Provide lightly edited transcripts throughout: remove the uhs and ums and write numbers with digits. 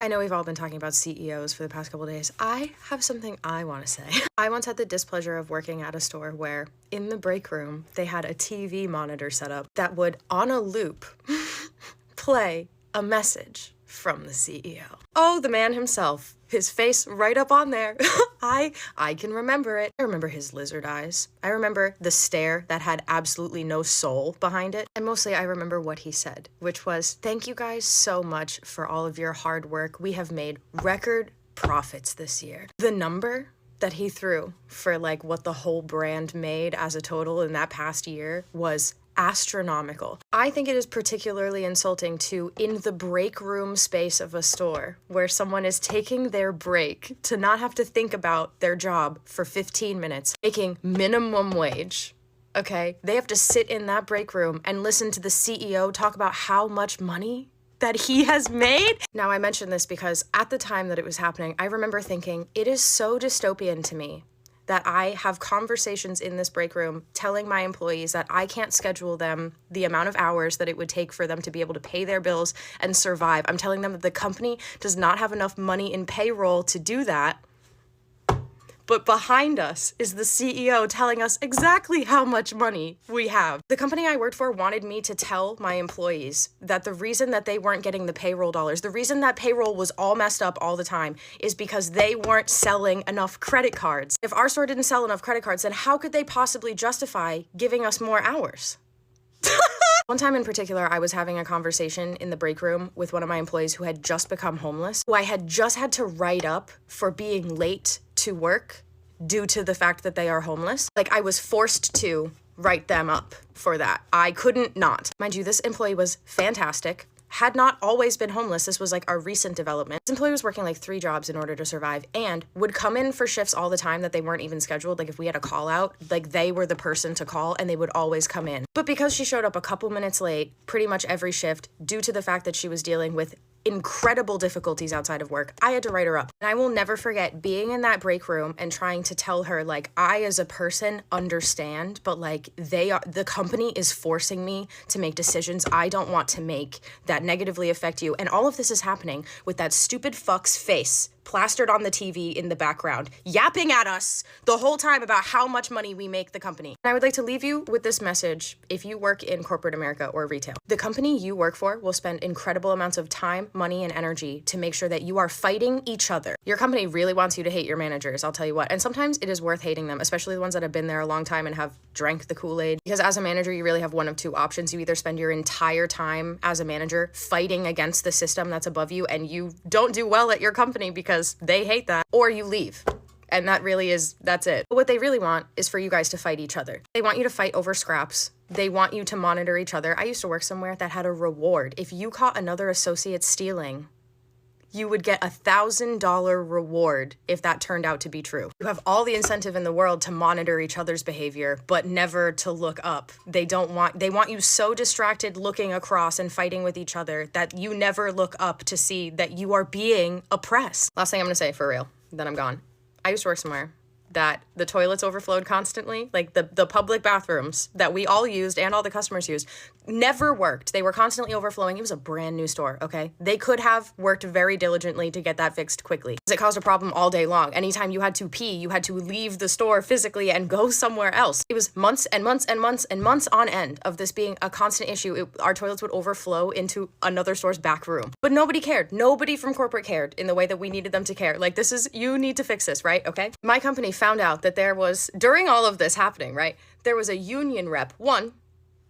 I know we've all been talking about CEOs for the past couple days. I have something I want to say. I once had the displeasure of working at a store where in the break room, they had a TV monitor set up that would, on a loop, play a message from the CEO. Oh, the man himself. His face right up on there. I can remember it. I remember his lizard eyes. I remember the stare that had absolutely no soul behind it. And mostly I remember what he said, which was, thank you guys so much for all of your hard work. We have made record profits this year. The number that he threw for like what the whole brand made as a total in that past year was astronomical. I think it is particularly insulting to, in the break room space of a store, where someone is taking their break to not have to think about their job for 15 minutes, making minimum wage. Okay, they have to sit in that break room and listen to the CEO talk about how much money that he has made. Now, I mention this because at the time that it was happening, I remember thinking, it is so dystopian to me that I have conversations in this break room telling my employees that I can't schedule them the amount of hours that it would take for them to be able to pay their bills and survive. I'm telling them that the company does not have enough money in payroll to do that. But behind us is the CEO telling us exactly how much money we have. The company I worked for wanted me to tell my employees that the reason that they weren't getting the payroll dollars, the reason that payroll was all messed up all the time, is because they weren't selling enough credit cards. If our store didn't sell enough credit cards, then how could they possibly justify giving us more hours? One time in particular, I was having a conversation in the break room with one of my employees who had just become homeless, who I had just had to write up for being late to work due to the fact that they are homeless. Like, I was forced to write them up for that. I couldn't not. Mind you, this employee was fantastic. Had not always been homeless. This was like a recent development. This employee was working like 3 jobs in order to survive and would come in for shifts all the time that they weren't even scheduled. Like if we had a call out, like they were the person to call and they would always come in. But because she showed up a couple minutes late, pretty much every shift, due to the fact that she was dealing with incredible difficulties outside of work, I had to write her up. And I will never forget being in that break room and trying to tell her, like, I as a person understand, but like the company is forcing me to make decisions I don't want to make that negatively affect you. And all of this is happening with that stupid fuck's face plastered on the TV in the background, yapping at us the whole time about how much money we make the company. And I would like to leave you with this message if you work in corporate America or retail. The company you work for will spend incredible amounts of time, money, and energy to make sure that you are fighting each other. Your company really wants you to hate your managers, I'll tell you what. And sometimes it is worth hating them, especially the ones that have been there a long time and have drank the Kool-Aid. Because as a manager, you really have one of 2 options. You either spend your entire time as a manager fighting against the system that's above you and you don't do well at your company because they hate that, or you leave. And that's it. But what they really want is for you guys to fight each other. They want you to fight over scraps. They want you to monitor each other. I used to work somewhere that had a reward. If you caught another associate stealing, you would get $1,000 reward if that turned out to be true. You have all the incentive in the world to monitor each other's behavior, but never to look up. They want you so distracted looking across and fighting with each other that you never look up to see that you are being oppressed. Last thing I'm gonna say for real, then I'm gone. I used to work somewhere that the toilets overflowed constantly. Like the public bathrooms that we all used and all the customers used never worked. They were constantly overflowing. It was a brand new store, okay? They could have worked very diligently to get that fixed quickly. It caused a problem all day long. Anytime you had to pee, you had to leave the store physically and go somewhere else. It was months and months and months and months on end of this being a constant issue. Our toilets would overflow into another store's back room. But nobody cared. Nobody from corporate cared in the way that we needed them to care. Like, you need to fix this, right? Okay? My company found out that there was, during all of this happening, right, there was a union rep, one,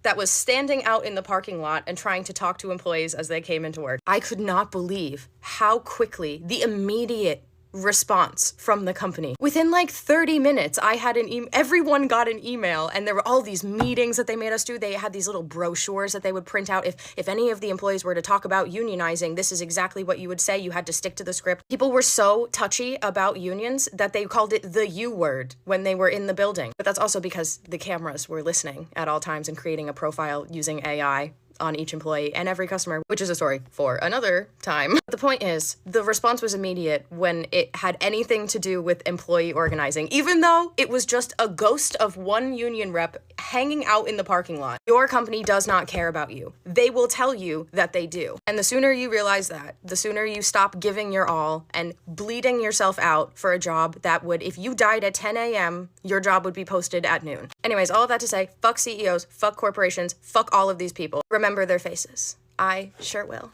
that was standing out in the parking lot and trying to talk to employees as they came into work. I could not believe how quickly the immediate response from the company. Within like 30 minutes, I had everyone got an email, and there were all these meetings that they made us do. They had these little brochures that they would print out. If any of the employees were to talk about unionizing, this is exactly what you would say. You had to stick to the script. People were so touchy about unions that they called it the U word when they were in the building. But that's also because the cameras were listening at all times and creating a profile using AI on each employee and every customer, which is a story for another time. The point is, the response was immediate when it had anything to do with employee organizing, even though it was just a ghost of one union rep hanging out in the parking lot. Your company does not care about you. They will tell you that they do. And the sooner you realize that, the sooner you stop giving your all and bleeding yourself out for a job that would, if you died at 10 a.m., your job would be posted at noon. Anyways, all of that to say, fuck CEOs, fuck corporations, fuck all of these people. Remember their faces. I sure will.